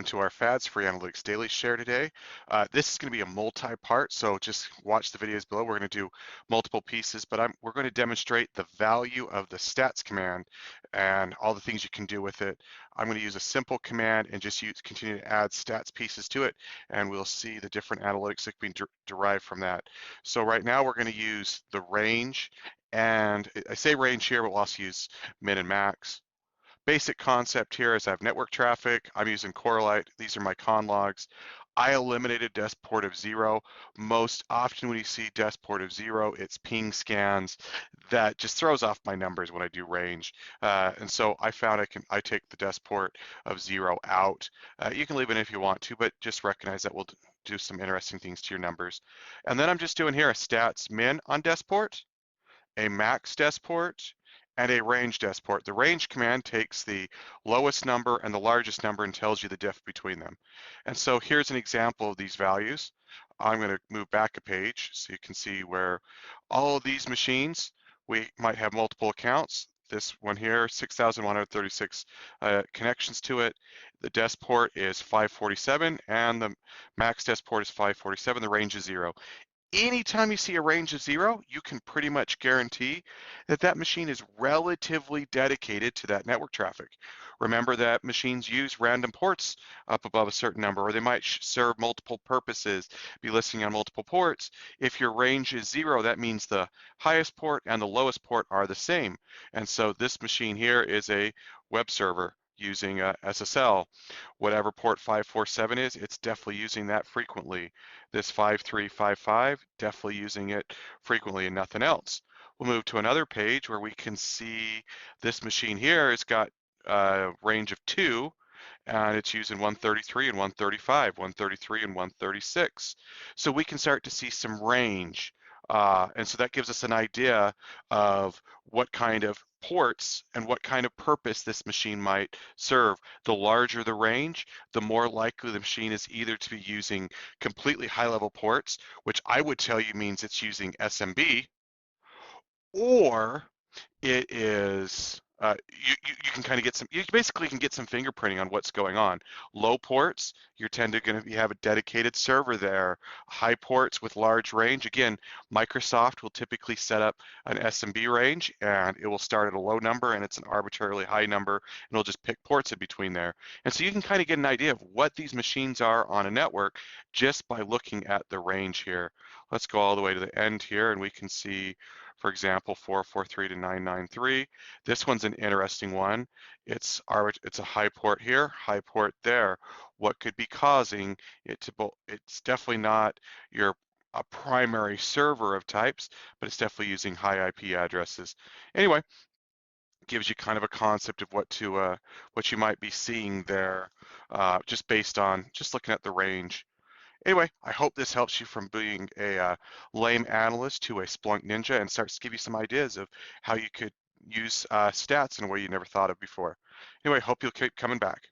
to our FADS Free Analytics Daily Share today. This is going to be a multi-part, so just watch the videos below. We're going to do multiple pieces, but we're going to demonstrate the value of the stats command and all the things you can do with it. I'm going to use a simple command and just continue to add stats pieces to it, and we'll see the different analytics that can be derived from that. So right now we're going to use the range, and I say range here, but we'll also use min and max. Basic concept here is I have network traffic. I'm using Corelight. These are my con logs. I eliminated desk port of 0. Most often when you see desk port of 0, it's ping scans. That just throws off my numbers when I do range. And so I found I take the desk port of 0 out. You can leave it if you want to, but just recognize that we'll do some interesting things to your numbers. And then I'm just doing here a stats min on desk port, a max desk port, and a range desk port. The range command takes the lowest number and the largest number and tells you the diff between them. And so here's an example of these values. I'm going to move back a page so you can see where all of these machines, we might have multiple accounts. This one here, 6,136 connections to it. The desk port is 547 and the max desk port is 547. The range is 0. Anytime you see a range of 0, you can pretty much guarantee that that machine is relatively dedicated to that network traffic. Remember that machines use random ports up above a certain number, or they might serve multiple purposes, be listening on multiple ports. If your range is 0, that means the highest port and the lowest port are the same. And so this machine here is a web server using SSL. Whatever port 547 is, it's definitely using that frequently. This 5355, definitely using it frequently and nothing else. We'll move to another page where we can see this machine here has got a range of 2, and it's using 133 and 135, 133 and 136. So we can start to see some range. And so that gives us an idea of what kind of ports and what kind of purpose this machine might serve. The larger the range, the more likely the machine is either to be using completely high-level ports, which I would tell you means it's using SMB, or it is you can kind of get some, you basically can get some fingerprinting on what's going on. Low ports, you're going to have a dedicated server there. High ports with large range, again, Microsoft will typically set up an SMB range and it will start at a low number and it's an arbitrarily high number and it'll just pick ports in between there. And so you can kind of get an idea of what these machines are on a network just by looking at the range here. Let's go all the way to the end here and we can see, for example, 443 to 993. This one's an interesting one. It's a high port here, high port there. What could be causing it to, it's definitely not your a primary server of types, but it's definitely using high IP addresses. Anyway, gives you kind of a concept of what you might be seeing there, just based on just looking at the range. Anyway, I hope this helps you from being a lame analyst to a Splunk ninja and starts to give you some ideas of how you could use stats in a way you never thought of before. Anyway, hope you'll keep coming back.